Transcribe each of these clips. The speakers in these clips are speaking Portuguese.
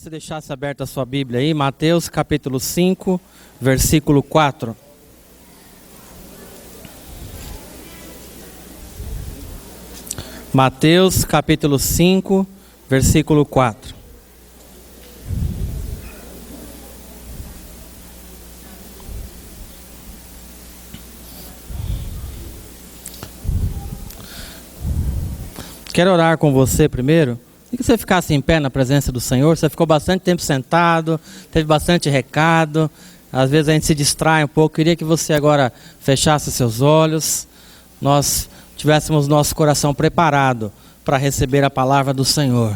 você deixasse aberta a sua Bíblia aí, Mateus capítulo 5, versículo 4. Mateus capítulo 5, versículo 4. Quero orar com você primeiro. E que você ficasse em pé na presença do Senhor. Você ficou bastante tempo sentado, teve bastante recado. Às vezes a gente se distrai um pouco. Queria que você agora fechasse seus olhos. Nós tivéssemos nosso coração preparado para receber a palavra do Senhor.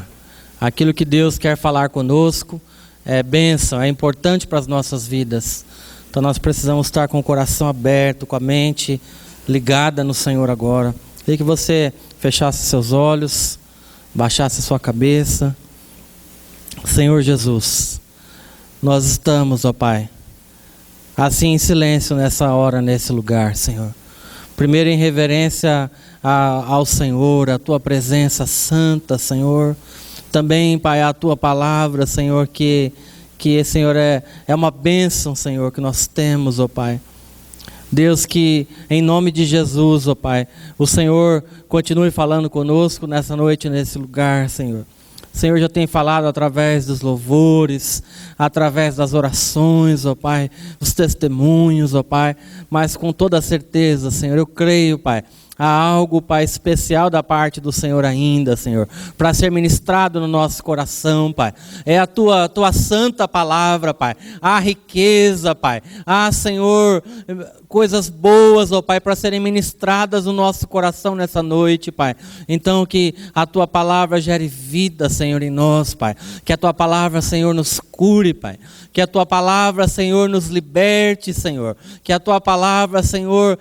Aquilo que Deus quer falar conosco é bênção, é importante para as nossas vidas. Então nós precisamos estar com o coração aberto, com a mente ligada no Senhor agora. Queria que você fechasse seus olhos, baixasse sua cabeça. Senhor Jesus, nós estamos, ó Pai, assim em silêncio nessa hora, nesse lugar, Senhor. Primeiro em reverência ao Senhor, a Tua presença santa, Senhor. Também, Pai, a Tua palavra, Senhor, que Senhor, é uma bênção, Senhor, que nós temos, ó Pai. Deus, que em nome de Jesus, ó Pai, o Senhor continue falando conosco nessa noite, nesse lugar, Senhor. O Senhor já tem falado através dos louvores, através das orações, ó Pai, os testemunhos, ó Pai, mas com toda certeza, Senhor, eu creio, Pai, há algo, Pai, especial da parte do Senhor ainda, Senhor, para ser ministrado no nosso coração, Pai. É a Tua santa palavra, Pai. Há riqueza, Pai. Há, Senhor, coisas boas, ó Pai, para serem ministradas no nosso coração nessa noite, Pai. Então que a Tua palavra gere vida, Senhor, em nós, Pai. Que a Tua palavra, Senhor, nos cure, Pai. Que a Tua palavra, Senhor, nos liberte, Senhor. Que a Tua palavra, Senhor,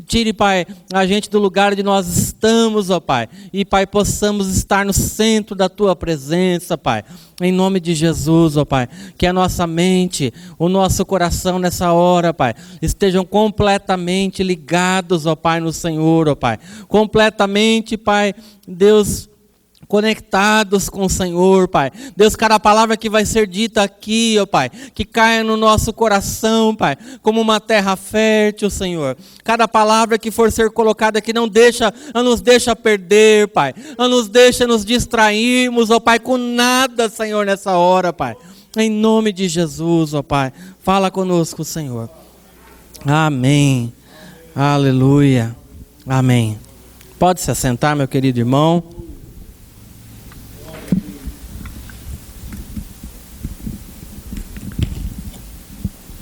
tire, Pai, a gente do lugar onde nós estamos, ó Pai. E, Pai, possamos estar no centro da Tua presença, Pai. Em nome de Jesus, ó Pai. Que a nossa mente, o nosso coração nessa hora, Pai, estejam completamente ligados, ó Pai, no Senhor, ó Pai. Completamente, Pai, Deus, conectados com o Senhor, Pai. Deus, cada palavra que vai ser dita aqui, ó Pai, que caia no nosso coração, Pai, como uma terra fértil, Senhor. Cada palavra que for ser colocada aqui não nos deixa perder, Pai. Não nos deixa nos distrairmos, ó Pai, com nada, Senhor, nessa hora, Pai. Em nome de Jesus, ó Pai, fala conosco, Senhor. Amém. Aleluia. Amém. Pode se assentar, meu querido irmão.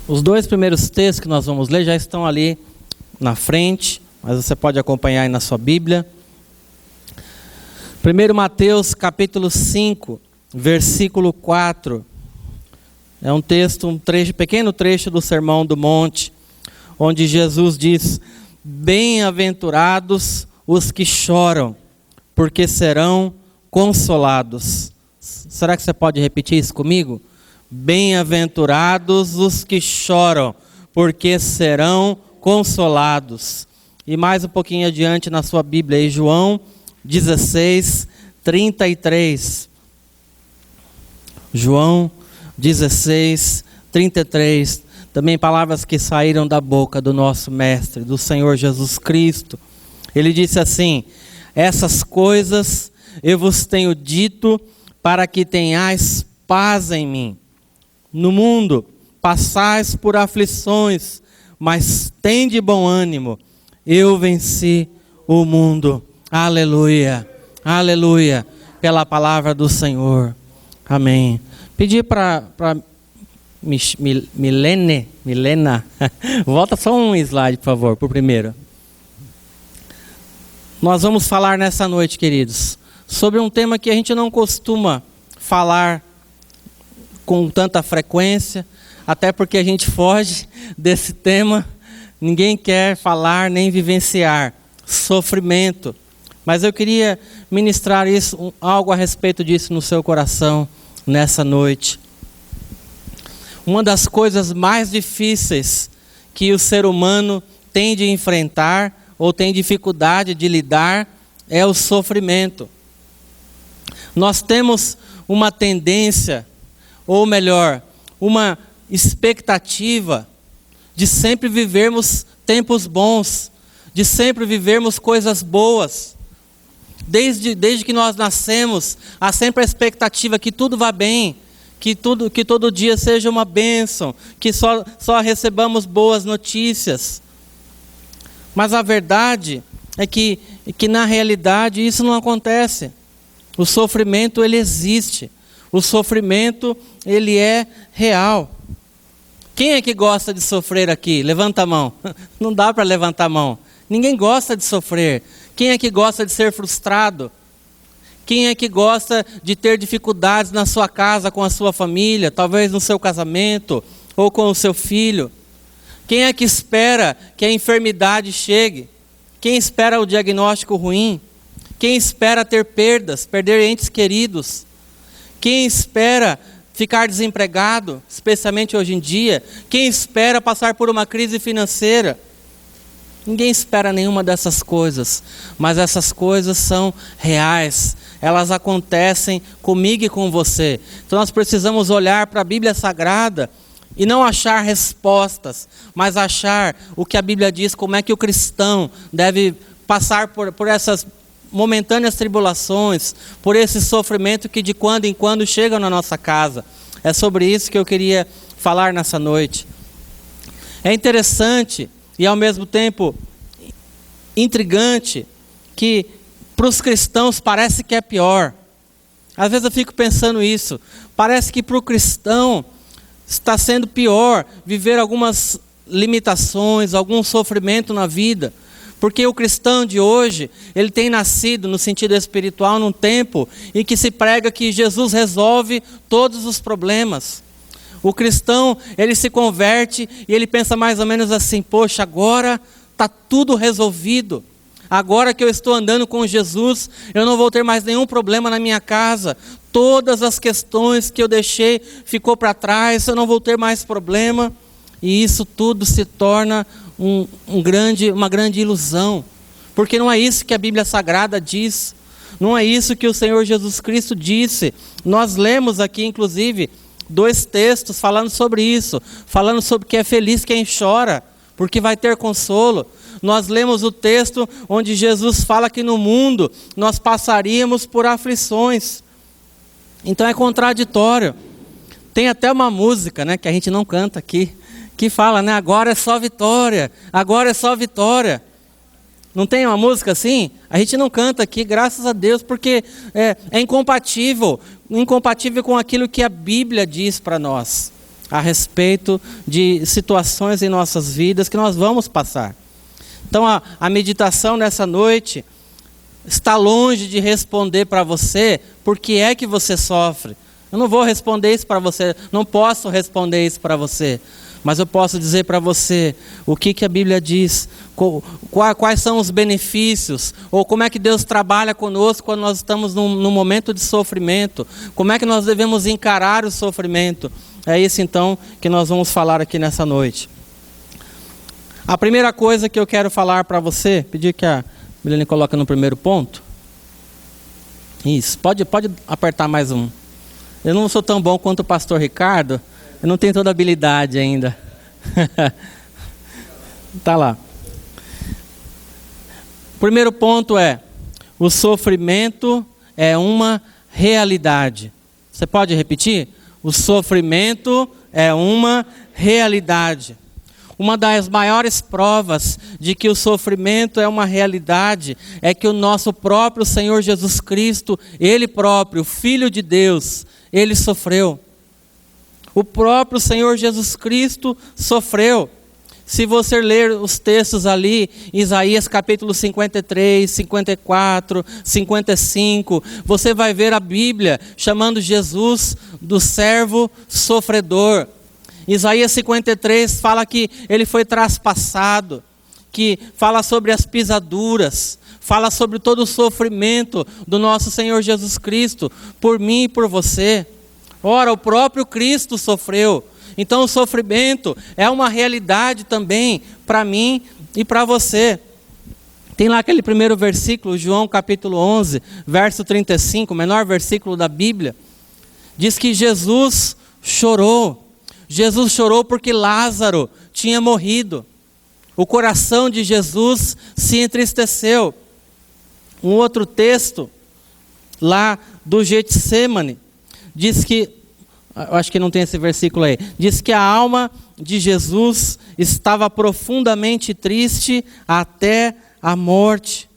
Os dois primeiros textos que nós vamos ler já estão ali na frente, mas você pode acompanhar aí na sua Bíblia. 1 Mateus capítulo 5, versículo 4. É um texto, pequeno trecho do Sermão do Monte, onde Jesus diz: bem-aventurados os que choram, porque serão consolados. Será que você pode repetir isso comigo? Bem-aventurados os que choram, porque serão consolados. E mais um pouquinho adiante na sua Bíblia, aí, João 16, 33. João 16, 33. Também palavras que saíram da boca do nosso Mestre, do Senhor Jesus Cristo. Ele disse assim: essas coisas eu vos tenho dito para que tenhais paz em mim. No mundo passais por aflições, mas tende bom ânimo. Eu venci o mundo. Aleluia, aleluia, pela palavra do Senhor. Amém. Pedi para Milena, volta só um slide, por favor, por primeiro. Nós vamos falar nessa noite, queridos, sobre um tema que a gente não costuma falar com tanta frequência, até porque a gente foge desse tema. Ninguém quer falar nem vivenciar sofrimento, mas eu queria ministrar algo a respeito disso no seu coração nessa noite. Uma das coisas mais difíceis que o ser humano tem de enfrentar ou tem dificuldade de lidar é o sofrimento. Nós temos uma tendência ou melhor, uma expectativa de sempre vivermos tempos bons, de sempre vivermos coisas boas. Desde que nós nascemos, há sempre a expectativa que tudo vá bem, que todo dia seja uma bênção, que só recebamos boas notícias. Mas a verdade é que na realidade isso não acontece. O sofrimento, ele existe. O sofrimento, ele é real. Quem é que gosta de sofrer aqui? Levanta a mão. Não dá para levantar a mão. Ninguém gosta de sofrer. Quem é que gosta de ser frustrado? Quem é que gosta de ter dificuldades na sua casa, com a sua família, talvez no seu casamento, ou com o seu filho? Quem é que espera que a enfermidade chegue? Quem espera o diagnóstico ruim? Quem espera ter perdas, perder entes queridos? Quem espera ficar desempregado, especialmente hoje em dia? Quem espera passar por uma crise financeira? Ninguém espera nenhuma dessas coisas, mas essas coisas são reais, elas acontecem comigo e com você. Então nós precisamos olhar para a Bíblia Sagrada e não achar respostas, mas achar o que a Bíblia diz, como é que o cristão deve passar por essas momentâneas tribulações, por esse sofrimento que de quando em quando chegam na nossa casa. É sobre isso que eu queria falar nessa noite. É interessante e ao mesmo tempo intrigante que para os cristãos parece que é pior. Às vezes eu fico pensando isso. Parece que para o cristão está sendo pior viver algumas limitações, algum sofrimento na vida. Porque o cristão de hoje, ele tem nascido no sentido espiritual num tempo em que se prega que Jesus resolve todos os problemas. O cristão, ele se converte e ele pensa mais ou menos assim: poxa, agora está tudo resolvido. Agora que eu estou andando com Jesus, eu não vou ter mais nenhum problema na minha casa. Todas as questões que eu deixei ficou para trás, eu não vou ter mais problema. E isso tudo se torna uma grande ilusão. Porque não é isso que a Bíblia Sagrada diz. Não é isso que o Senhor Jesus Cristo disse. Nós lemos aqui, inclusive, 2 textos falando sobre isso. Falando sobre que é feliz quem chora, porque vai ter consolo. Nós lemos o texto onde Jesus fala que no mundo nós passaríamos por aflições. Então é contraditório. Tem até uma música, né, que a gente não canta aqui, que fala, né, agora é só vitória, agora é só vitória. Não tem uma música assim? A gente não canta aqui, graças a Deus, porque é incompatível com aquilo que a Bíblia diz para nós, a respeito de situações em nossas vidas que nós vamos passar. Então a meditação nessa noite está longe de responder para você por que é que você sofre. Eu não vou responder isso para você, não posso responder isso para você. Mas eu posso dizer para você o que a Bíblia diz, quais são os benefícios, ou como é que Deus trabalha conosco quando nós estamos num momento de sofrimento, como é que nós devemos encarar o sofrimento. É isso então que nós vamos falar aqui nessa noite. A primeira coisa que eu quero falar para você, pedir que a Milene coloque no primeiro ponto. Isso, pode apertar mais um. Eu não sou tão bom quanto o pastor Ricardo, eu não tenho toda a habilidade ainda. Tá lá. O primeiro ponto é: o sofrimento é uma realidade. Você pode repetir? O sofrimento é uma realidade. Uma das maiores provas de que o sofrimento é uma realidade é que o nosso próprio Senhor Jesus Cristo, Ele próprio, Filho de Deus, Ele sofreu. O próprio Senhor Jesus Cristo sofreu. Se você ler os textos ali, Isaías capítulo 53, 54, 55, você vai ver a Bíblia chamando Jesus do servo sofredor. Isaías 53 fala que ele foi traspassado, que fala sobre as pisaduras, fala sobre todo o sofrimento do nosso Senhor Jesus Cristo, por mim e por você. Ora, o próprio Cristo sofreu. Então o sofrimento é uma realidade também para mim e para você. Tem lá aquele primeiro versículo, João capítulo 11, verso 35, o menor versículo da Bíblia. Diz que Jesus chorou. Jesus chorou porque Lázaro tinha morrido. O coração de Jesus se entristeceu. Um outro texto, lá do Getsêmani, diz que, eu acho que não tem esse versículo aí, diz que a alma de Jesus estava profundamente triste até a morte.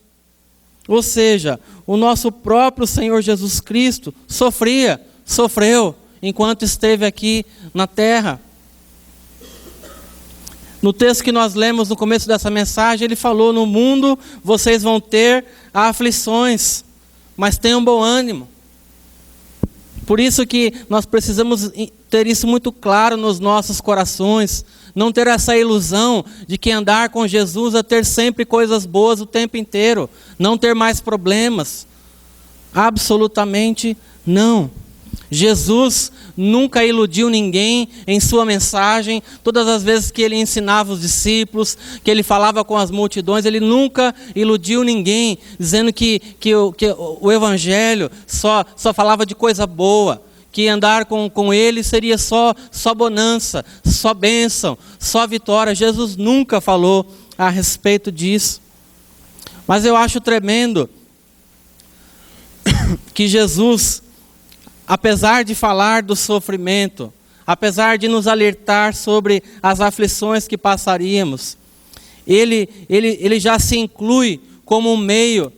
Ou seja, o nosso próprio Senhor Jesus Cristo sofreu, enquanto esteve aqui na terra. No texto que nós lemos no começo dessa mensagem, ele falou: no mundo vocês vão ter aflições, mas tenham bom ânimo. Por isso que nós precisamos ter isso muito claro nos nossos corações. Não ter essa ilusão de que andar com Jesus é ter sempre coisas boas o tempo inteiro. Não ter mais problemas. Absolutamente não. Jesus nunca iludiu ninguém em sua mensagem. Todas as vezes que ele ensinava os discípulos, que ele falava com as multidões, ele nunca iludiu ninguém, dizendo que o evangelho só falava de coisa boa, que andar com ele seria só bonança, só bênção, só vitória. Jesus nunca falou a respeito disso. Mas eu acho tremendo que Jesus, apesar de falar do sofrimento, apesar de nos alertar sobre as aflições que passaríamos, ele já se inclui como um meio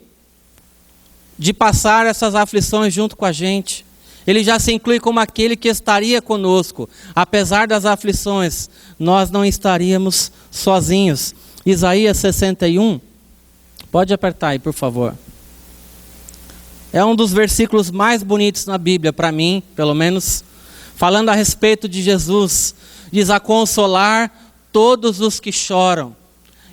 de passar essas aflições junto com a gente. Ele já se inclui como aquele que estaria conosco. Apesar das aflições, nós não estaríamos sozinhos. Isaías 61, pode apertar aí, por favor. É um dos versículos mais bonitos na Bíblia, para mim, pelo menos, falando a respeito de Jesus. Diz: a consolar todos os que choram,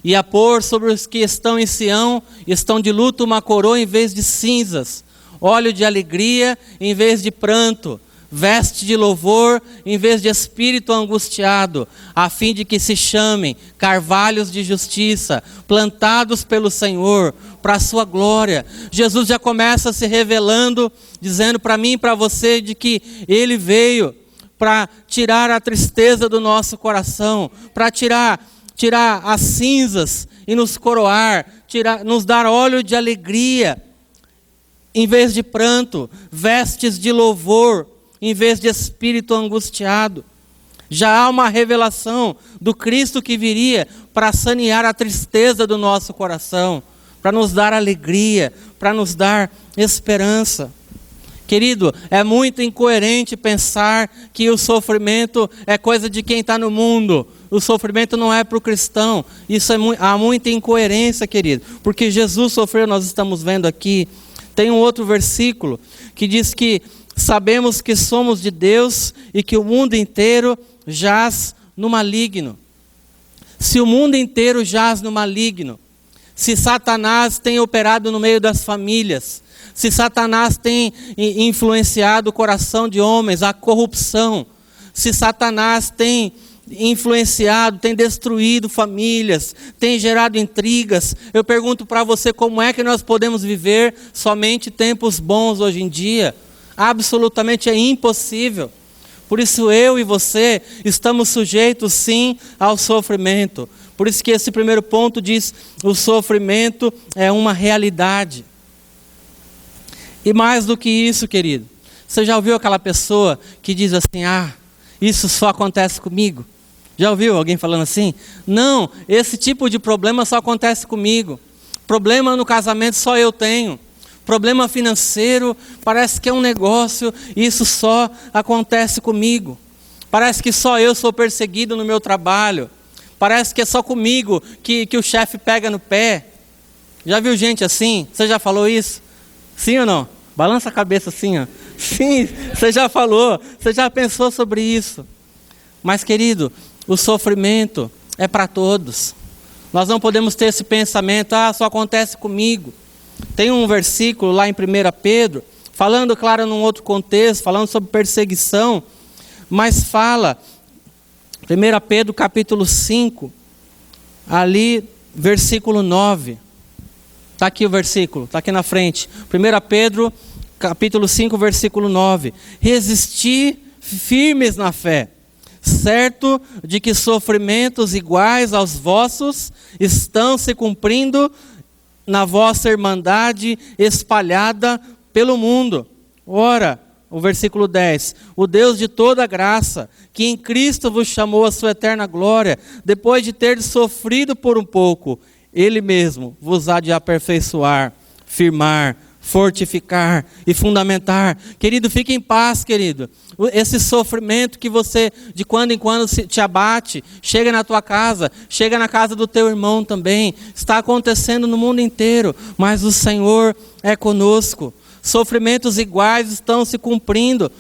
e a pôr sobre os que estão em Sião, estão de luto, uma coroa em vez de cinzas, óleo de alegria em vez de pranto, veste de louvor em vez de espírito angustiado, a fim de que se chamem carvalhos de justiça, plantados pelo Senhor, para a sua glória. Jesus já começa se revelando, dizendo para mim e para você, de que Ele veio para tirar a tristeza do nosso coração, para tirar as cinzas e nos coroar, nos dar óleo de alegria em vez de pranto, vestes de louvor em vez de espírito angustiado. Já há uma revelação do Cristo que viria para sanear a tristeza do nosso coração, para nos dar alegria, para nos dar esperança. Querido, é muito incoerente pensar que o sofrimento é coisa de quem está no mundo. O sofrimento não é para o cristão. Isso há muita incoerência, querido, porque Jesus sofreu, nós estamos vendo aqui. Tem um outro versículo que diz que sabemos que somos de Deus e que o mundo inteiro jaz no maligno. Se o mundo inteiro jaz no maligno, se Satanás tem operado no meio das famílias, se Satanás tem influenciado o coração de homens, a corrupção, se Satanás tem influenciado, tem destruído famílias, tem gerado intrigas, eu pergunto para você, como é que nós podemos viver somente tempos bons hoje em dia? Absolutamente é impossível. Por isso eu e você estamos sujeitos sim ao sofrimento. Por isso que esse primeiro ponto diz: o sofrimento é uma realidade. E mais do que isso, querido, você já ouviu aquela pessoa que diz assim: isso só acontece comigo? Já ouviu alguém falando assim? Não, esse tipo de problema só acontece comigo. Problema no casamento só eu tenho. Problema financeiro, parece que é um negócio, isso só acontece comigo. Parece que só eu sou perseguido no meu trabalho. Parece que é só comigo que o chefe pega no pé. Já viu gente assim? Você já falou isso? Sim ou não? Balança a cabeça assim, ó. Sim, você já falou, você já pensou sobre isso. Mas, querido, o sofrimento é para todos. Nós não podemos ter esse pensamento: só acontece comigo. Tem um versículo lá em 1 Pedro, falando, claro, num outro contexto, falando sobre perseguição, mas fala, 1 Pedro capítulo 5, ali, versículo 9. Está aqui o versículo, está aqui na frente. 1 Pedro capítulo 5, versículo 9. Resisti firmes na fé, certo de que sofrimentos iguais aos vossos estão se cumprindo na vossa irmandade espalhada pelo mundo. Ora, o versículo 10, o Deus de toda graça, que em Cristo vos chamou à sua eterna glória, depois de ter sofrido por um pouco, Ele mesmo vos há de aperfeiçoar, firmar, fortificar e fundamentar. Querido, fique em paz, querido. Esse sofrimento que você de quando em quando te abate, chega na tua casa, chega na casa do teu irmão também, está acontecendo no mundo inteiro, mas o Senhor é conosco. Sofrimentos iguais estão se cumprindo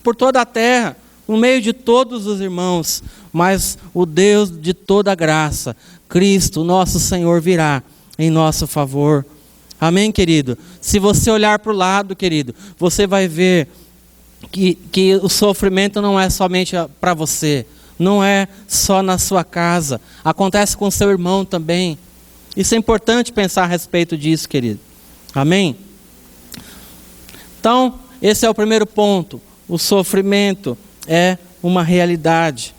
por toda a terra, no meio de todos os irmãos, mas o Deus de toda graça, Cristo, nosso Senhor, virá em nosso favor. Amém, querido? Se você olhar para o lado, querido, você vai ver que o sofrimento não é somente para você, não é só na sua casa, acontece com o seu irmão também. Isso é importante pensar a respeito disso, querido. Amém? Então, esse é o primeiro ponto. O sofrimento é uma realidade.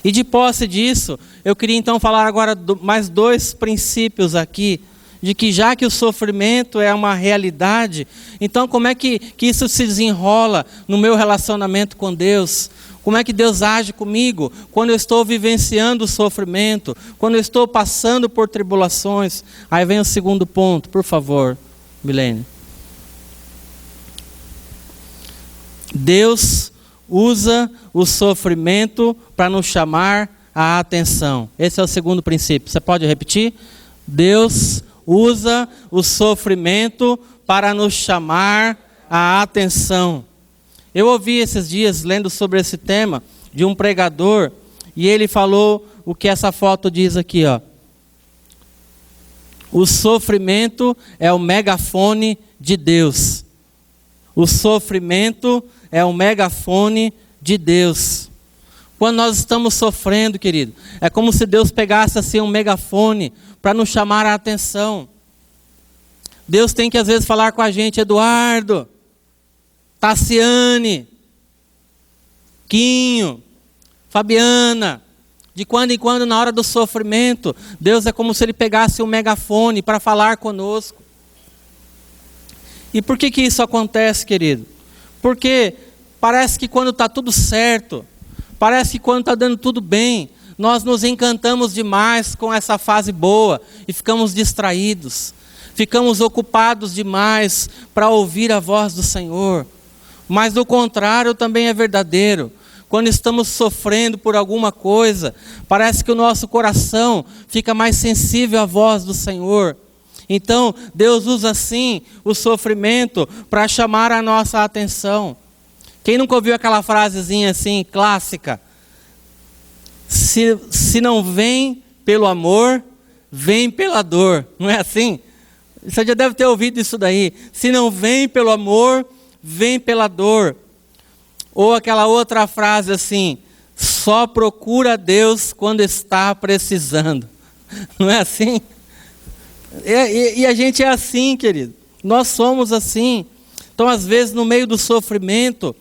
E de posse disso, eu queria então falar agora mais dois princípios aqui, de que já que o sofrimento é uma realidade, então como é que isso se desenrola no meu relacionamento com Deus? Como é que Deus age comigo quando eu estou vivenciando o sofrimento, quando eu estou passando por tribulações? Aí vem o segundo ponto, por favor, Milene. Deus usa o sofrimento para nos chamar a atenção. Esse é o segundo princípio. Você pode repetir? Deus usa o sofrimento para nos chamar a atenção. Eu ouvi esses dias, lendo sobre esse tema, de um pregador, e ele falou o que essa foto diz aqui, ó. O sofrimento é o megafone de Deus. O sofrimento é o megafone de Deus. Quando nós estamos sofrendo, querido, é como se Deus pegasse assim um megafone para nos chamar a atenção. Deus tem que às vezes falar com a gente: Eduardo, Tassiane, Quinho, Fabiana. De quando em quando, na hora do sofrimento, Deus é como se Ele pegasse um megafone para falar conosco. E por que isso acontece, querido? Porque parece que quando está tudo certo, parece que quando está dando tudo bem, nós nos encantamos demais com essa fase boa e ficamos distraídos. Ficamos ocupados demais para ouvir a voz do Senhor. Mas do contrário também é verdadeiro. Quando estamos sofrendo por alguma coisa, parece que o nosso coração fica mais sensível à voz do Senhor. Então, Deus usa assim o sofrimento para chamar a nossa atenção. Quem nunca ouviu aquela frasezinha assim, clássica? Se não vem pelo amor, vem pela dor. Não é assim? Você já deve ter ouvido isso daí. Se não vem pelo amor, vem pela dor. Ou aquela outra frase assim: só procura Deus quando está precisando. Não é assim? E a gente é assim, querido. Nós somos assim. Então, às vezes, no meio do sofrimento,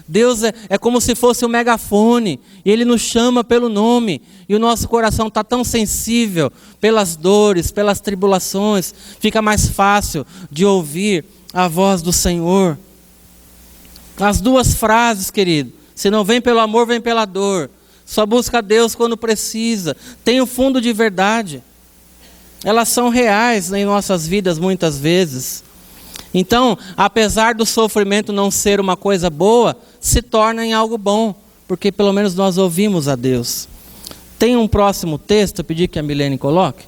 Deus é como se fosse um megafone, e Ele nos chama pelo nome, e o nosso coração está tão sensível pelas dores, pelas tribulações, fica mais fácil de ouvir a voz do Senhor. As duas frases, querido: se não vem pelo amor, vem pela dor. Só busca Deus quando precisa. Tem o fundo de verdade. Elas são reais em nossas vidas muitas vezes. Então, apesar do sofrimento não ser uma coisa boa, se torna em algo bom, porque pelo menos nós ouvimos a Deus. Tem um próximo texto, eu pedi que a Milene coloque.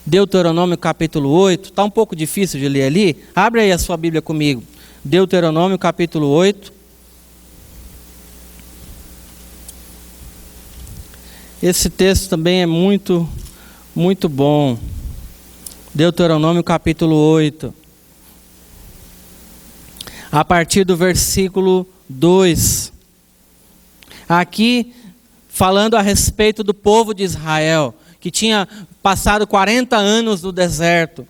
Deuteronômio capítulo 8, está um pouco difícil de ler ali. Abre aí a sua Bíblia comigo. Deuteronômio capítulo 8. Esse texto também é muito, muito bom. Deuteronômio capítulo 8. A partir do versículo 2. Aqui, falando a respeito do povo de Israel, que tinha passado 40 anos no deserto.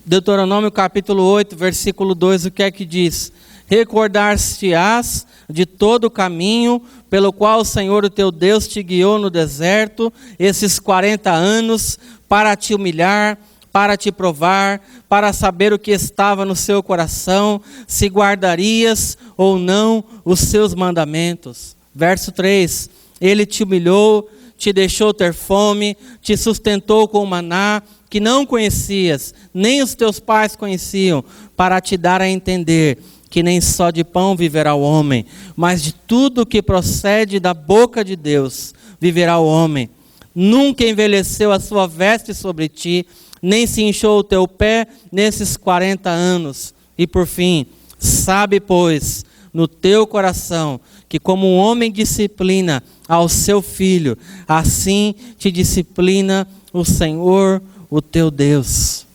Deuteronômio capítulo 8, versículo 2, o que é que diz? Recordar-te-ás de todo o caminho pelo qual o Senhor, o teu Deus, te guiou no deserto, esses 40 anos, para te humilhar, para te provar, para saber o que estava no seu coração, se guardarias ou não os seus mandamentos. Verso 3, ele te humilhou, te deixou ter fome, te sustentou com maná, que não conhecias, nem os teus pais conheciam, para te dar a entender que nem só de pão viverá o homem, mas de tudo que procede da boca de Deus viverá o homem. Nunca envelheceu a sua veste sobre ti, nem se inchou o teu pé nesses 40 anos. E por fim, sabe, pois, no teu coração, que como um homem disciplina ao seu filho, assim te disciplina o Senhor, o teu Deus.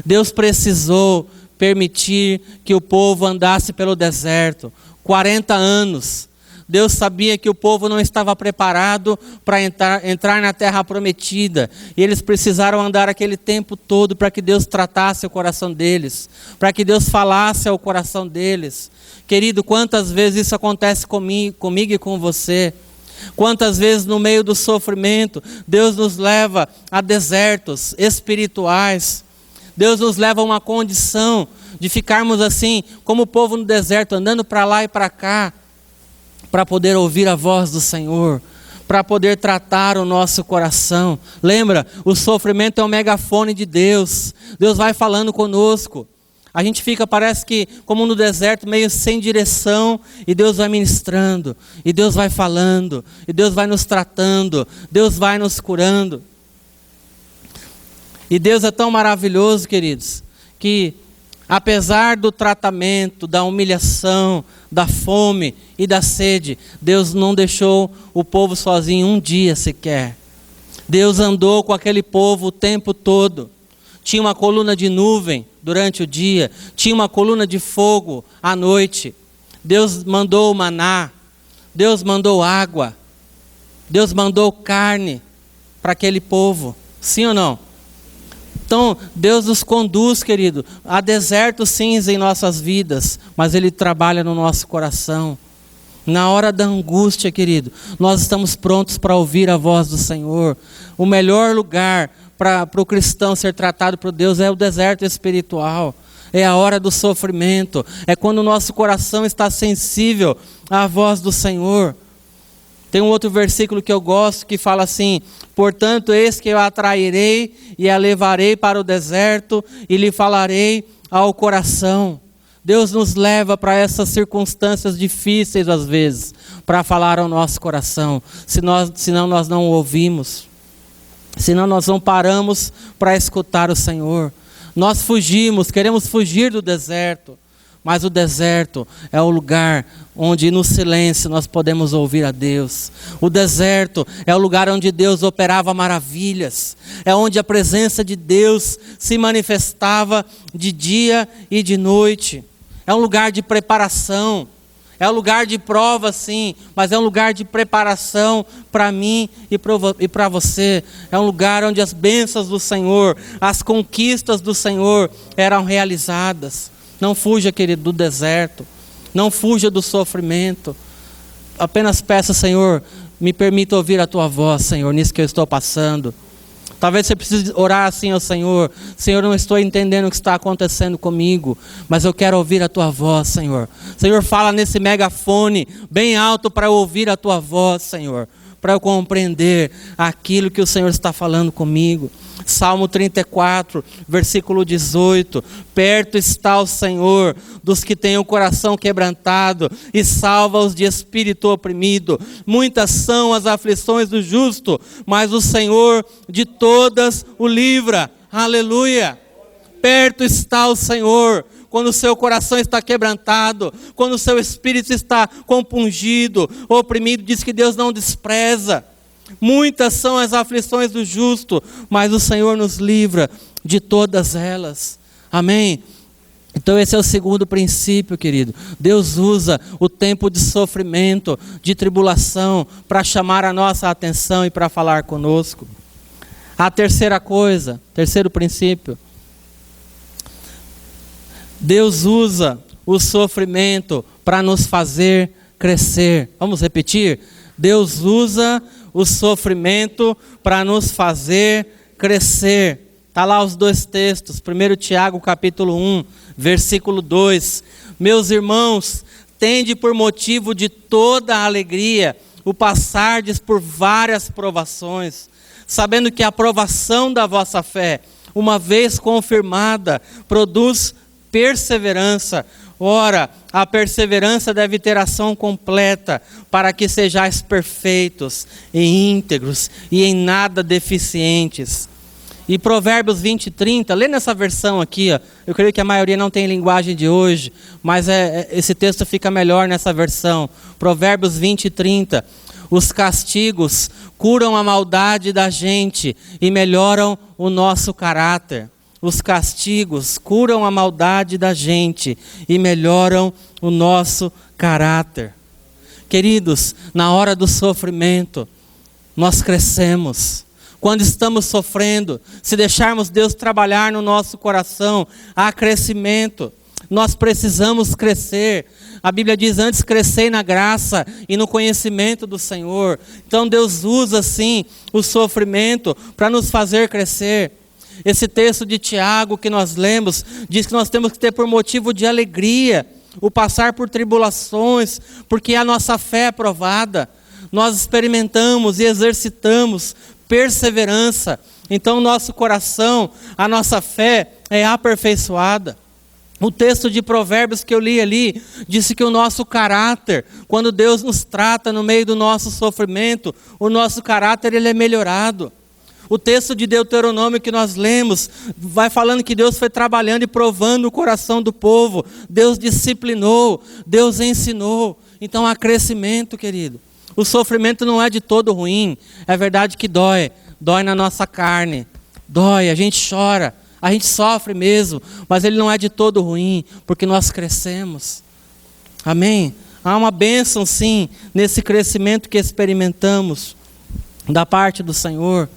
Deus precisou permitir que o povo andasse pelo deserto, 40 anos. Deus sabia que o povo não estava preparado para entrar na terra prometida. E eles precisaram andar aquele tempo todo para que Deus tratasse o coração deles, para que Deus falasse ao coração deles. Querido, quantas vezes isso acontece comigo e com você? Quantas vezes no meio do sofrimento, Deus nos leva a desertos espirituais. Deus nos leva a uma condição de ficarmos assim, como o povo no deserto, andando para lá e para cá, para poder ouvir a voz do Senhor, para poder tratar o nosso coração. Lembra, o sofrimento é um megafone de Deus. Deus vai falando conosco. A gente fica, parece que, como no deserto, meio sem direção, e Deus vai ministrando, e Deus vai falando, e Deus vai nos tratando, Deus vai nos curando. E Deus é tão maravilhoso, queridos, que apesar do tratamento, da humilhação, da fome e da sede, Deus não deixou o povo sozinho um dia sequer. Deus andou com aquele povo o tempo todo. Tinha uma coluna de nuvem durante o dia, tinha uma coluna de fogo à noite. Deus mandou o maná, Deus mandou água, Deus mandou carne para aquele povo. Sim ou não? Então, Deus nos conduz, querido, há desertos sim em nossas vidas, mas Ele trabalha no nosso coração. Na hora da angústia, querido, nós estamos prontos para ouvir a voz do Senhor. O melhor lugar para o cristão ser tratado por Deus é o deserto espiritual. É a hora do sofrimento, é quando o nosso coração está sensível à voz do Senhor. Tem um outro versículo que eu gosto que fala assim: portanto, eis que eu a atrairei e a levarei para o deserto e lhe falarei ao coração. Deus nos leva para essas circunstâncias difíceis às vezes, para falar ao nosso coração, senão nós não o ouvimos, senão nós não paramos para escutar o Senhor. Nós fugimos, queremos fugir do deserto, mas o deserto é o lugar onde no silêncio nós podemos ouvir a Deus. O deserto é o lugar onde Deus operava maravilhas. É onde a presença de Deus se manifestava de dia e de noite. É um lugar de preparação. É um lugar de prova, sim, mas é um lugar de preparação para mim e para você. É um lugar onde as bênçãos do Senhor, as conquistas do Senhor eram realizadas. Não fuja, querido, do deserto. Não fuja do sofrimento. Apenas peça, Senhor, me permita ouvir a Tua voz, Senhor, nisso que eu estou passando. Talvez você precise orar assim ao Senhor: Senhor, não estou entendendo o que está acontecendo comigo, mas eu quero ouvir a Tua voz, Senhor. Senhor, fala nesse megafone bem alto para eu ouvir a Tua voz, Senhor, para eu compreender aquilo que o Senhor está falando comigo. Salmo 34, versículo 18: perto está o Senhor dos que têm o coração quebrantado e salva-os de espírito oprimido. Muitas são as aflições do justo, mas o Senhor de todas o livra. Aleluia! Perto está o Senhor quando o seu coração está quebrantado, quando o seu espírito está compungido, oprimido. Diz que Deus não despreza. Muitas são as aflições do justo, mas o Senhor nos livra de todas elas. Amém? Então esse é o segundo princípio, querido. Deus usa o tempo de sofrimento, de tribulação, para chamar a nossa atenção e para falar conosco. A terceira coisa, terceiro princípio: Deus usa o sofrimento para nos fazer crescer. Vamos repetir? Deus usa o sofrimento para nos fazer crescer. Está lá os dois textos, 1 Tiago capítulo 1, versículo 2. Meus irmãos, tende por motivo de toda a alegria o passardes por várias provações, sabendo que a provação da vossa fé, uma vez confirmada, produz perseverança. Ora, a perseverança deve ter ação completa, para que sejais perfeitos e íntegros e em nada deficientes. E Provérbios 20:30, lê nessa versão aqui, ó. Eu creio que a maioria não tem linguagem de hoje, mas esse texto fica melhor nessa versão. Provérbios 20:30, os castigos curam a maldade da gente e melhoram o nosso caráter. Os castigos curam a maldade da gente e melhoram o nosso caráter. Queridos, na hora do sofrimento, nós crescemos. Quando estamos sofrendo, se deixarmos Deus trabalhar no nosso coração, há crescimento. Nós precisamos crescer. A Bíblia diz: antes crescei na graça e no conhecimento do Senhor. Então Deus usa sim o sofrimento para nos fazer crescer. Esse texto de Tiago que nós lemos, diz que nós temos que ter por motivo de alegria o passar por tribulações, porque a nossa fé é provada. Nós experimentamos e exercitamos perseverança. Então nosso coração, a nossa fé é aperfeiçoada. O texto de Provérbios que eu li ali, disse que o nosso caráter, quando Deus nos trata no meio do nosso sofrimento, o nosso caráter ele é melhorado. O texto de Deuteronômio que nós lemos, vai falando que Deus foi trabalhando e provando o coração do povo. Deus disciplinou, Deus ensinou. Então há crescimento, querido. O sofrimento não é de todo ruim. É verdade que dói na nossa carne. Dói, a gente chora, a gente sofre mesmo. Mas ele não é de todo ruim, porque nós crescemos. Amém? Há uma bênção sim, nesse crescimento que experimentamos da parte do Senhor.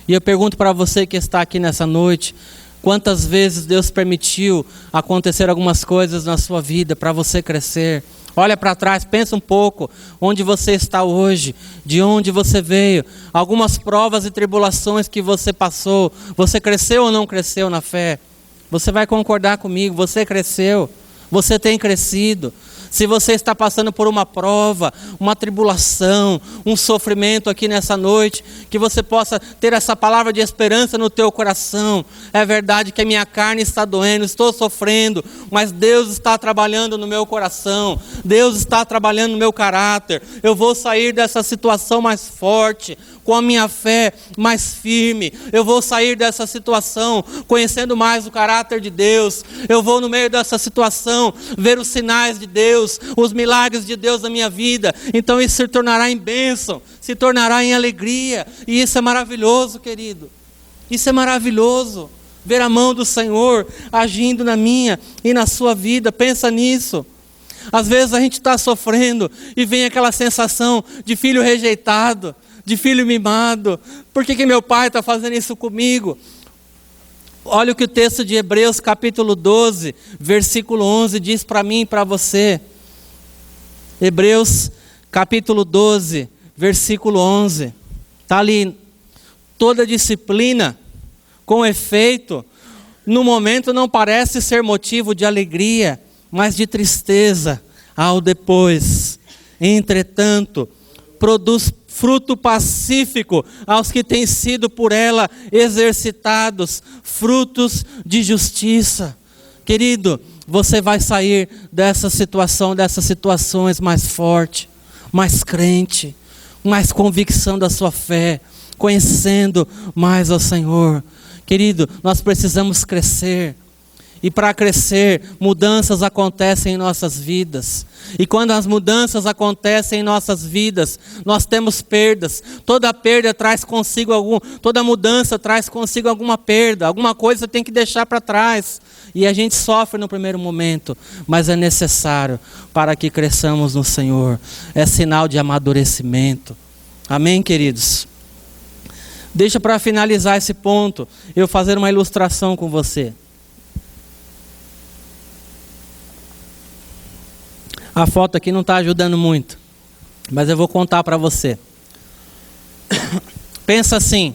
E eu pergunto para você que está aqui nessa noite, quantas vezes Deus permitiu acontecer algumas coisas na sua vida para você crescer? Olha para trás, pensa um pouco, onde você está hoje, de onde você veio, algumas provas e tribulações que você passou, você cresceu ou não cresceu na fé? Você vai concordar comigo, você cresceu, você tem crescido. Se você está passando por uma prova, uma tribulação, um sofrimento aqui nessa noite, que você possa ter essa palavra de esperança no teu coração. É verdade que a minha carne está doendo, estou sofrendo, mas Deus está trabalhando no meu coração, Deus está trabalhando no meu caráter. Eu vou sair dessa situação mais forte, com a minha fé mais firme. Eu vou sair dessa situação conhecendo mais o caráter de Deus. Eu vou no meio dessa situação ver os sinais de Deus, os milagres de Deus na minha vida. Então isso se tornará em bênção, se tornará em alegria. E isso é maravilhoso, querido. Isso é maravilhoso. Ver a mão do Senhor agindo na minha e na sua vida. Pensa nisso. Às vezes a gente está sofrendo e vem aquela sensação de filho rejeitado, de filho mimado. Por que meu pai está fazendo isso comigo? Olha o que o texto de Hebreus capítulo 12, versículo 11 diz para mim e para você. Hebreus capítulo 12, versículo 11. Está ali: toda disciplina, com efeito, no momento não parece ser motivo de alegria, mas de tristeza ao depois. Entretanto, produz fruto pacífico aos que têm sido por ela exercitados, frutos de justiça. Querido, você vai sair dessa situação, dessas situações mais forte, mais crente, mais convicção da sua fé, conhecendo mais ao Senhor. Querido, nós precisamos crescer. E para crescer, mudanças acontecem em nossas vidas. E quando as mudanças acontecem em nossas vidas, nós temos perdas. Toda perda traz consigo toda mudança traz consigo alguma perda. Alguma coisa tem que deixar para trás. E a gente sofre no primeiro momento, mas é necessário para que cresçamos no Senhor. É sinal de amadurecimento. Amém, queridos? Deixa para finalizar esse ponto, eu fazer uma ilustração com você. A foto aqui não está ajudando muito, mas eu vou contar para você. Pensa assim,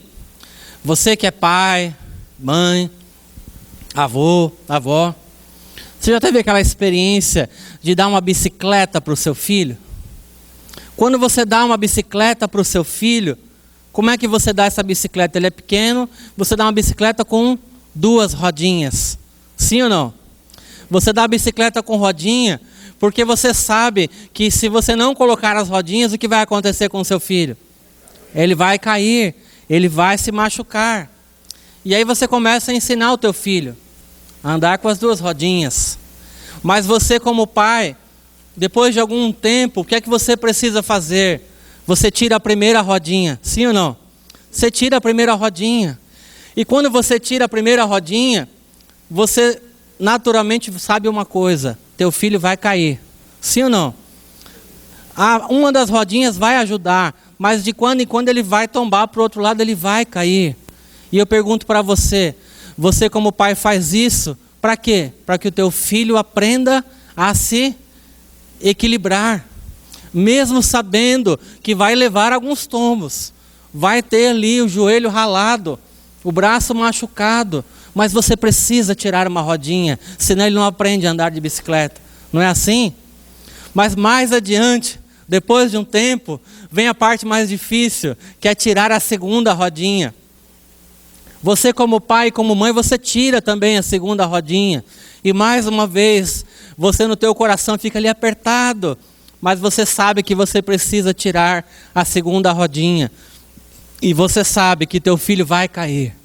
você que é pai, mãe, avô, avó, você já teve aquela experiência de dar uma bicicleta para o seu filho? Quando você dá uma bicicleta para o seu filho, como é que você dá essa bicicleta? Ele é pequeno, você dá uma bicicleta com 2 rodinhas. Sim ou não? Você dá a bicicleta com rodinha, porque você sabe que se você não colocar as rodinhas, o que vai acontecer com o seu filho? Ele vai cair, ele vai se machucar. E aí você começa a ensinar o teu filho a andar com as 2 rodinhas. Mas você como pai, depois de algum tempo, o que é que você precisa fazer? Você tira a primeira rodinha, sim ou não? Você tira a primeira rodinha. E quando você tira a primeira rodinha, você naturalmente sabe uma coisa: teu filho vai cair, sim ou não? Uma das rodinhas vai ajudar, mas de quando em quando ele vai tombar para o outro lado, ele vai cair. E eu pergunto para você, você como pai faz isso para quê? Para que o teu filho aprenda a se equilibrar, mesmo sabendo que vai levar alguns tombos, vai ter ali o joelho ralado, o braço machucado, mas você precisa tirar uma rodinha, senão ele não aprende a andar de bicicleta, não é assim? Mas mais adiante, depois de um tempo, vem a parte mais difícil, que é tirar a segunda rodinha. Você como pai e como mãe, você tira também a segunda rodinha, e mais uma vez, você no teu coração fica ali apertado, mas você sabe que você precisa tirar a segunda rodinha, e você sabe que teu filho vai cair.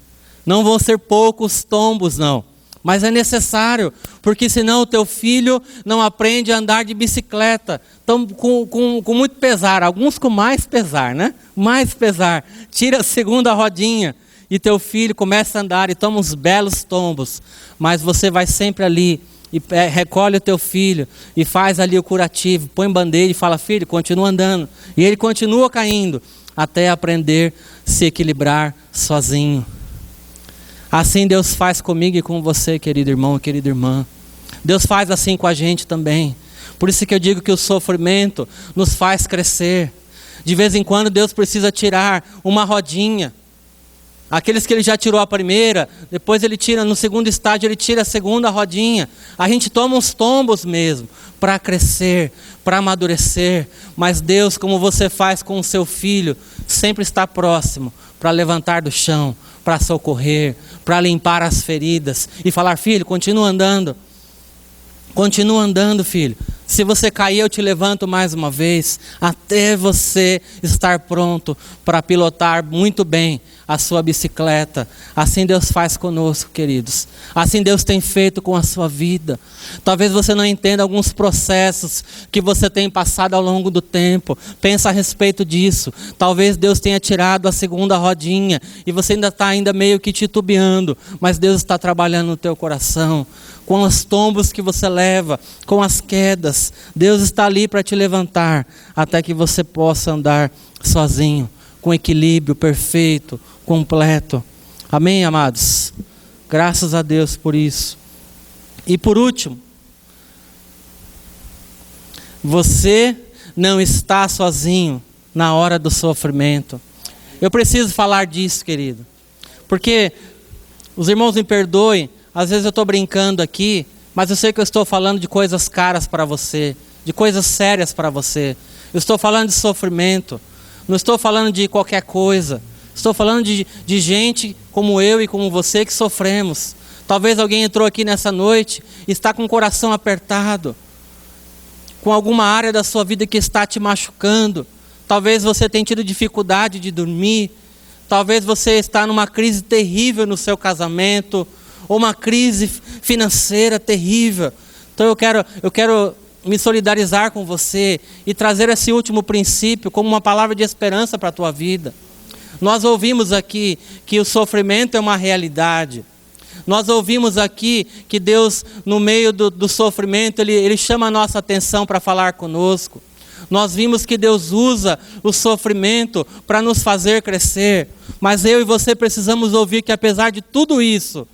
Não vão ser poucos tombos não, mas é necessário, porque senão o teu filho não aprende a andar de bicicleta. Então com muito pesar, alguns com mais pesar, né? Mais pesar, tira a segunda rodinha e teu filho começa a andar e toma uns belos tombos, mas você vai sempre ali e recolhe o teu filho e faz ali o curativo, põe bandeira e fala: filho, continua andando, e ele continua caindo, até aprender a se equilibrar sozinho. Assim Deus faz comigo e com você, querido irmão, querida irmã. Deus faz assim com a gente também. Por isso que eu digo que o sofrimento nos faz crescer. De vez em quando Deus precisa tirar uma rodinha. Aqueles que ele já tirou a primeira, depois ele tira, no segundo estágio ele tira a segunda rodinha. A gente toma uns tombos mesmo, para crescer, para amadurecer. Mas Deus, como você faz com o seu filho, sempre está próximo, para levantar do chão, para socorrer, para limpar as feridas e falar: filho, continua andando. Continua andando, filho. Se você cair, eu te levanto mais uma vez, até você estar pronto para pilotar muito bem a sua bicicleta. Assim Deus faz conosco, queridos. Assim Deus tem feito com a sua vida. Talvez você não entenda alguns processos que você tem passado ao longo do tempo. Pensa a respeito disso. Talvez Deus tenha tirado a segunda rodinha e você ainda está meio que titubeando, mas Deus está trabalhando no teu coração. Com os tombos que você leva, com as quedas, Deus está ali para te levantar, até que você possa andar sozinho, com equilíbrio perfeito, completo. Amém, amados? Graças a Deus por isso. E por último, você não está sozinho na hora do sofrimento. Eu preciso falar disso, querido, porque os irmãos me perdoem, às vezes eu estou brincando aqui, mas eu sei que eu estou falando de coisas caras para você, de coisas sérias para você. Eu estou falando de sofrimento, não estou falando de qualquer coisa. Estou falando de gente como eu e como você que sofremos. Talvez alguém entrou aqui nessa noite e está com o coração apertado, com alguma área da sua vida que está te machucando. Talvez você tenha tido dificuldade de dormir. Talvez você está numa crise terrível no seu casamento, ou uma crise financeira terrível. Então eu quero me solidarizar com você e trazer esse último princípio como uma palavra de esperança para a tua vida. Nós ouvimos aqui que o sofrimento é uma realidade. Nós ouvimos aqui que Deus, no meio do sofrimento, Ele chama a nossa atenção para falar conosco. Nós vimos que Deus usa o sofrimento para nos fazer crescer. Mas eu e você precisamos ouvir que apesar de tudo isso,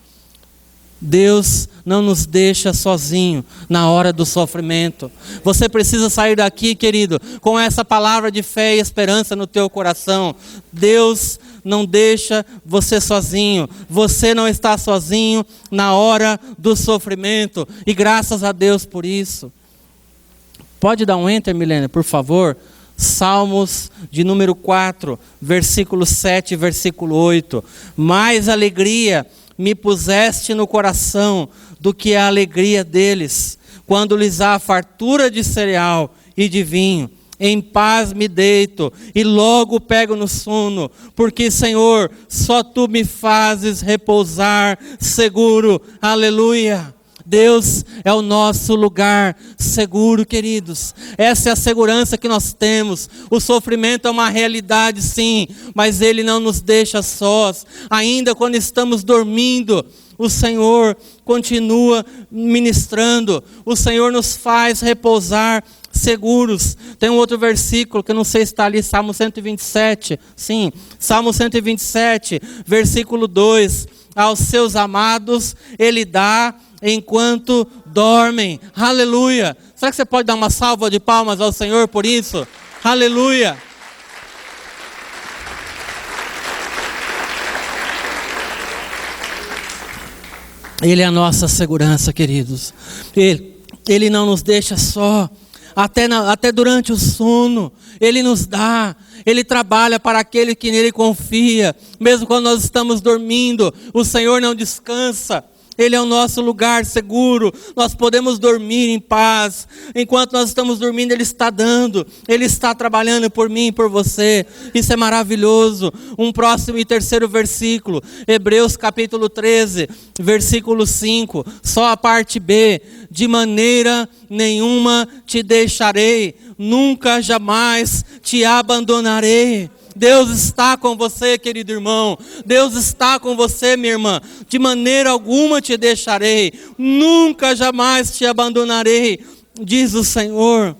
Deus não nos deixa sozinho na hora do sofrimento. Você precisa sair daqui, querido, com essa palavra de fé e esperança no teu coração. Deus não deixa você sozinho. Você não está sozinho na hora do sofrimento. E graças a Deus por isso. Pode dar um enter, Milena, por favor? Salmos de número 4, versículo 7 e versículo 8. Mais alegria me puseste no coração do que a alegria deles, quando lhes há fartura de cereal e de vinho. Em paz me deito e logo pego no sono, porque, Senhor, só Tu me fazes repousar seguro. Aleluia! Deus é o nosso lugar seguro, queridos. Essa é a segurança que nós temos. O sofrimento é uma realidade, sim, mas Ele não nos deixa sós. Ainda quando estamos dormindo, o Senhor continua ministrando. O Senhor nos faz repousar seguros. Tem um outro versículo que eu não sei se está ali, Salmo 127. Sim, Salmo 127, versículo 2. Aos seus amados Ele dá enquanto dormem. Aleluia. Será que você pode dar uma salva de palmas ao Senhor por isso? Aleluia. Ele é a nossa segurança, queridos. Ele não nos deixa só. Até durante o sono, Ele nos dá. Ele trabalha para aquele que nele confia. Mesmo quando nós estamos dormindo, o Senhor não descansa. Ele é o nosso lugar seguro. Nós podemos dormir em paz. Enquanto nós estamos dormindo, Ele está dando. Ele está trabalhando por mim e por você. Isso é maravilhoso. Um próximo e terceiro versículo. Hebreus capítulo 13, versículo 5. Só a parte B. De maneira nenhuma te deixarei. Nunca, jamais te abandonarei. Deus está com você, querido irmão. Deus está com você, minha irmã. De maneira alguma te deixarei. Nunca, jamais te abandonarei, diz o Senhor.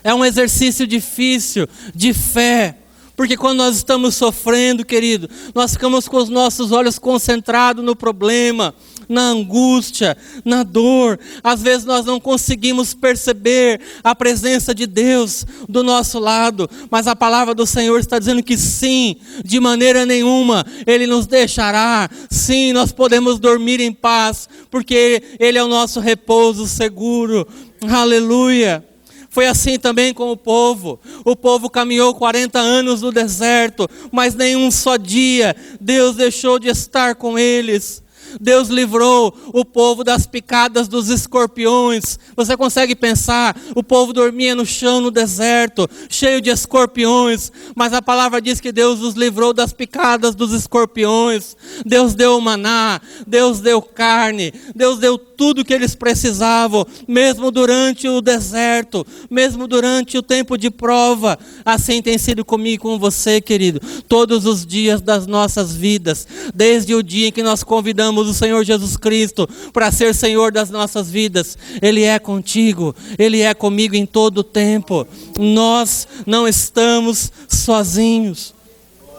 É um exercício difícil de fé. Porque quando nós estamos sofrendo, querido, nós ficamos com os nossos olhos concentrados no problema, na angústia, na dor. Às vezes nós não conseguimos perceber a presença de Deus do nosso lado. Mas a palavra do Senhor está dizendo que sim, de maneira nenhuma Ele nos deixará. Sim, nós podemos dormir em paz, porque Ele é o nosso repouso seguro. Aleluia! Foi assim também com o povo. O povo caminhou 40 anos no deserto, mas nenhum só dia Deus deixou de estar com eles. Deus livrou o povo das picadas dos escorpiões. Você consegue pensar? O povo dormia no chão no deserto, cheio de escorpiões, mas a palavra diz que Deus os livrou das picadas dos escorpiões. Deus deu o maná, Deus deu carne, Deus deu tudo que eles precisavam, mesmo durante o deserto, mesmo durante o tempo de prova. Assim tem sido comigo e com você, querido, todos os dias das nossas vidas, desde o dia em que nós convidamos o Senhor Jesus Cristo para ser Senhor das nossas vidas. Ele é contigo, Ele é comigo em todo o tempo. Nós não estamos sozinhos.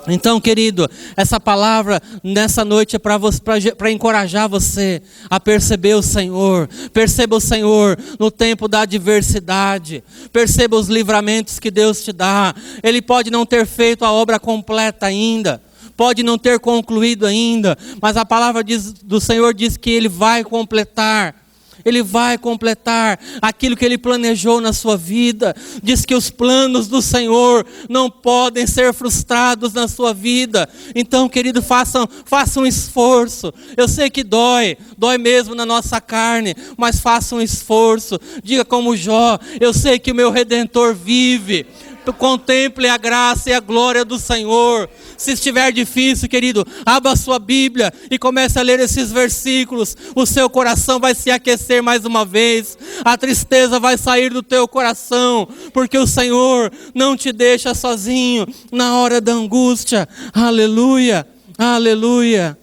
Então, querido, essa palavra nessa noite é para encorajar você a perceber o Senhor. Perceba o Senhor no tempo da adversidade. Perceba os livramentos que Deus te dá. Ele pode não ter feito a obra completa ainda, pode não ter concluído ainda, mas a palavra do Senhor diz que Ele vai completar. Ele vai completar aquilo que Ele planejou na sua vida. Diz que os planos do Senhor não podem ser frustrados na sua vida. Então, querido, faça um esforço. Eu sei que dói mesmo na nossa carne, mas faça um esforço. Diga como Jó: eu sei que o meu Redentor vive. Contemple a graça e a glória do Senhor. Se estiver difícil, querido, abra a sua Bíblia e comece a ler esses versículos. O seu coração vai se aquecer mais uma vez. A tristeza vai sair do teu coração, porque o Senhor não te deixa sozinho na hora da angústia. Aleluia, aleluia.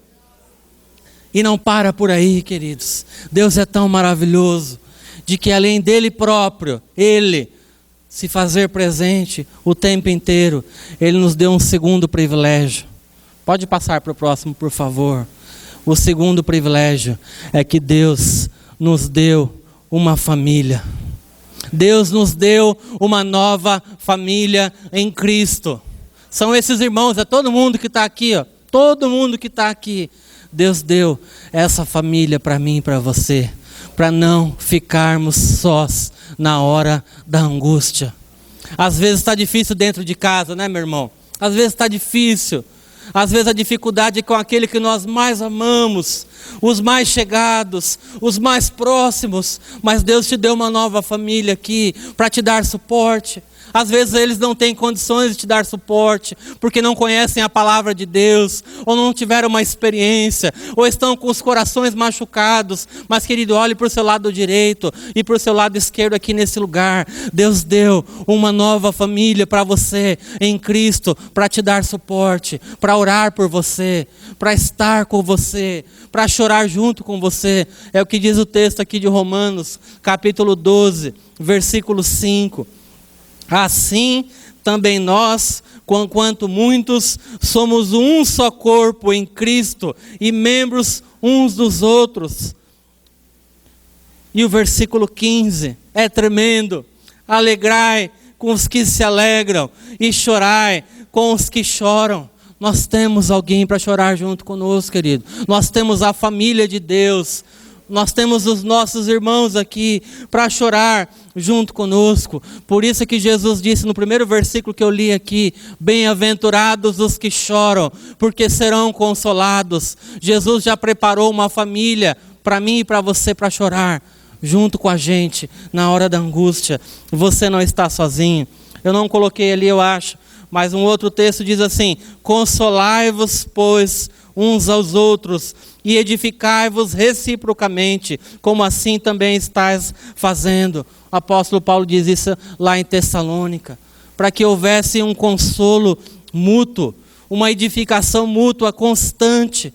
E não para por aí, queridos. Deus é tão maravilhoso, de que além dele próprio, Ele se fazer presente o tempo inteiro, Ele nos deu um segundo privilégio. Pode passar para o próximo, por favor. O segundo privilégio é que Deus nos deu uma família. Deus nos deu uma nova família em Cristo. São esses irmãos, é todo mundo que está aqui, ó, todo mundo que está aqui. Deus deu essa família para mim e para você, para não ficarmos sós na hora da angústia. Às vezes está difícil dentro de casa, né, meu irmão? Às vezes está difícil. Às vezes a dificuldade é com aquele que nós mais amamos, os mais chegados, os mais próximos. Mas Deus te deu uma nova família aqui para te dar suporte. Às vezes eles não têm condições de te dar suporte, porque não conhecem a palavra de Deus, ou não tiveram uma experiência, ou estão com os corações machucados. Mas querido, olhe para o seu lado direito e para o seu lado esquerdo aqui nesse lugar. Deus deu uma nova família para você em Cristo, para te dar suporte, para orar por você, para estar com você, para chorar junto com você. É o que diz o texto aqui de Romanos, capítulo 12, versículo 5. Assim também nós, quanto muitos, somos um só corpo em Cristo e membros uns dos outros. E o versículo 15 é tremendo. Alegrai com os que se alegram e chorai com os que choram. Nós temos alguém para chorar junto conosco, querido. Nós temos a família de Deus. Nós temos os nossos irmãos aqui para chorar junto conosco. Por isso que Jesus disse no primeiro versículo que eu li aqui: bem-aventurados os que choram, porque serão consolados. Jesus já preparou uma família para mim e para você para chorar junto com a gente na hora da angústia. Você não está sozinho. Eu não coloquei ali, eu acho, mas um outro texto diz assim: consolai-vos, pois, uns aos outros, e edificai-vos reciprocamente, como assim também estáis fazendo. O apóstolo Paulo diz isso lá em Tessalônica, para que houvesse um consolo mútuo, uma edificação mútua constante,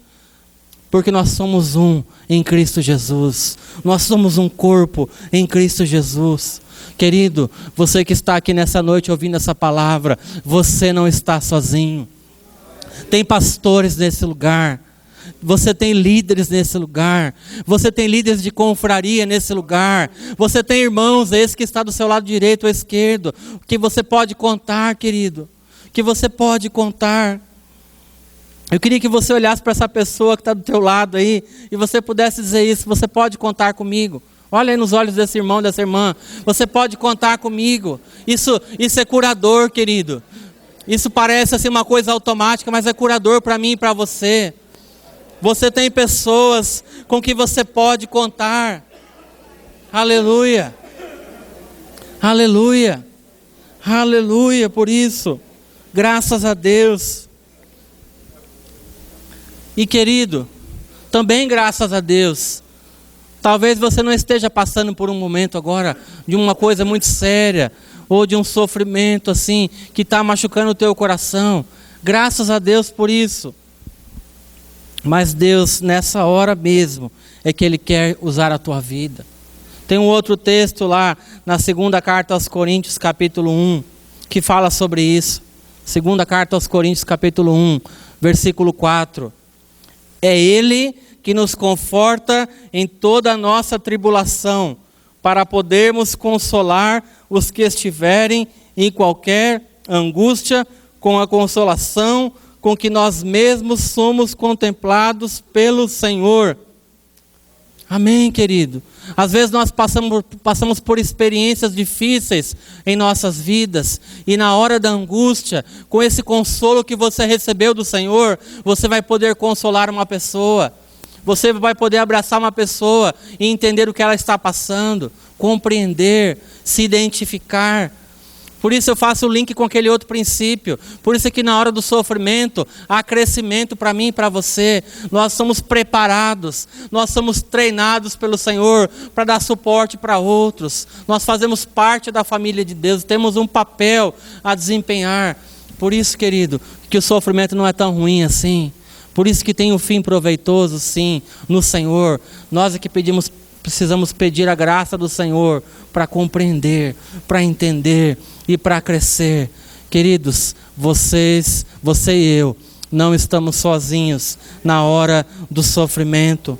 porque nós somos um em Cristo Jesus, nós somos um corpo em Cristo Jesus. Querido, você que está aqui nessa noite ouvindo essa palavra, você não está sozinho. Tem pastores nesse lugar, você tem líderes nesse lugar, você tem líderes de confraria nesse lugar, você tem irmãos, esse que está do seu lado direito ou esquerdo, que você pode contar, querido, que você pode contar. Eu queria que você olhasse para essa pessoa que está do teu lado aí, e você pudesse dizer isso: você pode contar comigo. Olha aí nos olhos desse irmão, dessa irmã, você pode contar comigo. Isso é curador, querido. Isso parece assim uma coisa automática, mas é curador para mim e para você. Você tem pessoas com que você pode contar. Aleluia. Aleluia. Aleluia por isso. Graças a Deus. E querido, também graças a Deus. Talvez você não esteja passando por um momento agora de uma coisa muito séria, ou de um sofrimento assim, que está machucando o teu coração. Graças a Deus por isso. Mas Deus, nessa hora mesmo, é que Ele quer usar a tua vida. Tem um outro texto lá, na segunda carta aos Coríntios, capítulo 1, que fala sobre isso. Segunda carta aos Coríntios, capítulo 1, versículo 4. É Ele que nos conforta em toda a nossa tribulação, para podermos consolar os que estiverem em qualquer angústia, com a consolação com que nós mesmos somos contemplados pelo Senhor. Amém, querido? Às vezes nós passamos por experiências difíceis em nossas vidas, e na hora da angústia, com esse consolo que você recebeu do Senhor, você vai poder consolar uma pessoa. Você vai poder abraçar uma pessoa e entender o que ela está passando, compreender, se identificar. Por isso eu faço o link com aquele outro princípio. Por isso é que na hora do sofrimento, há crescimento para mim e para você. Nós somos preparados, nós somos treinados pelo Senhor para dar suporte para outros. Nós fazemos parte da família de Deus, temos um papel a desempenhar. Por isso, querido, que o sofrimento não é tão ruim assim. Por isso que tem um fim proveitoso, sim, no Senhor. Nós é que precisamos pedir a graça do Senhor para compreender, para entender e para crescer. Queridos, você e eu, não estamos sozinhos na hora do sofrimento.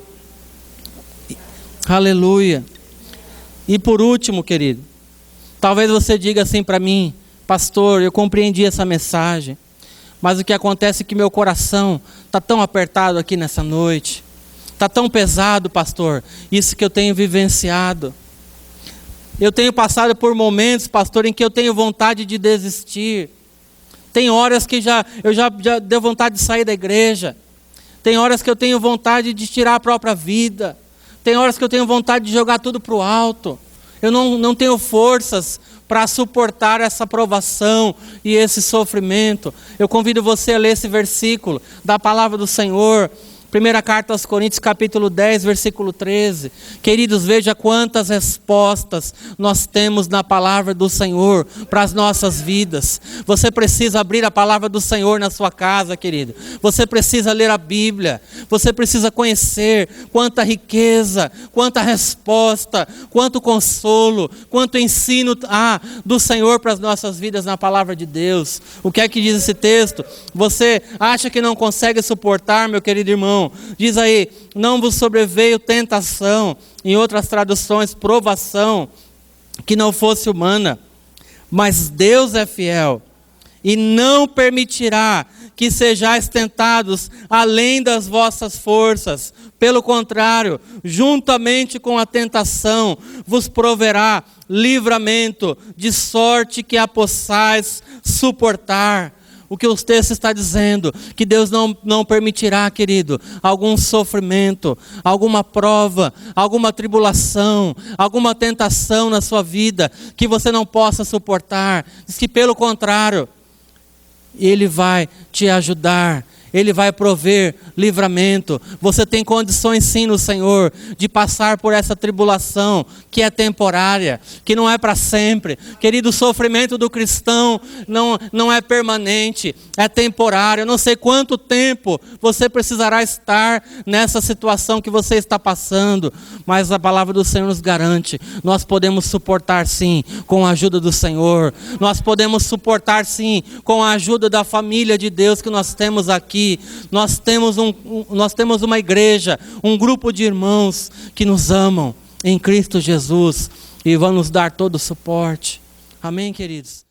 Aleluia. E por último, querido, talvez você diga assim para mim: pastor, eu compreendi essa mensagem, mas o que acontece é que meu coração está tão apertado aqui nessa noite, está tão pesado, pastor, isso que eu tenho vivenciado. Eu tenho passado por momentos, pastor, em que eu tenho vontade de desistir. Tem horas que eu já deu vontade de sair da igreja. Tem horas que eu tenho vontade de tirar a própria vida. Tem horas que eu tenho vontade de jogar tudo para o alto. Eu não tenho forças para suportar essa provação e esse sofrimento. Eu convido você a ler esse versículo da palavra do Senhor. Primeira carta aos Coríntios, capítulo 10, versículo 13. Queridos, veja quantas respostas nós temos na palavra do Senhor para as nossas vidas. Você precisa abrir a palavra do Senhor na sua casa, querido. Você precisa ler a Bíblia. Você precisa conhecer quanta riqueza, quanta resposta, quanto consolo, quanto ensino há do Senhor para as nossas vidas na palavra de Deus. O que é que diz esse texto? Você acha que não consegue suportar, meu querido irmão? Diz aí: não vos sobreveio tentação, em outras traduções, provação, que não fosse humana, mas Deus é fiel, e não permitirá que sejais tentados além das vossas forças. Pelo contrário, juntamente com a tentação, vos proverá livramento, de sorte que a possais suportar. O que o texto está dizendo, que Deus não permitirá, querido, algum sofrimento, alguma prova, alguma tribulação, alguma tentação na sua vida, que você não possa suportar. Diz que pelo contrário, Ele vai te ajudar, Ele vai prover livramento. Você tem condições sim no Senhor de passar por essa tribulação que é temporária, que não é para sempre. Querido, o sofrimento do cristão não é permanente, é temporário. Eu não sei quanto tempo você precisará estar nessa situação que você está passando, mas a palavra do Senhor nos garante, nós podemos suportar sim com a ajuda do Senhor. Nós podemos suportar sim com a ajuda da família de Deus que nós temos aqui. Nós temos uma igreja, um grupo de irmãos que nos amam em Cristo Jesus e vão nos dar todo o suporte. Amém, queridos?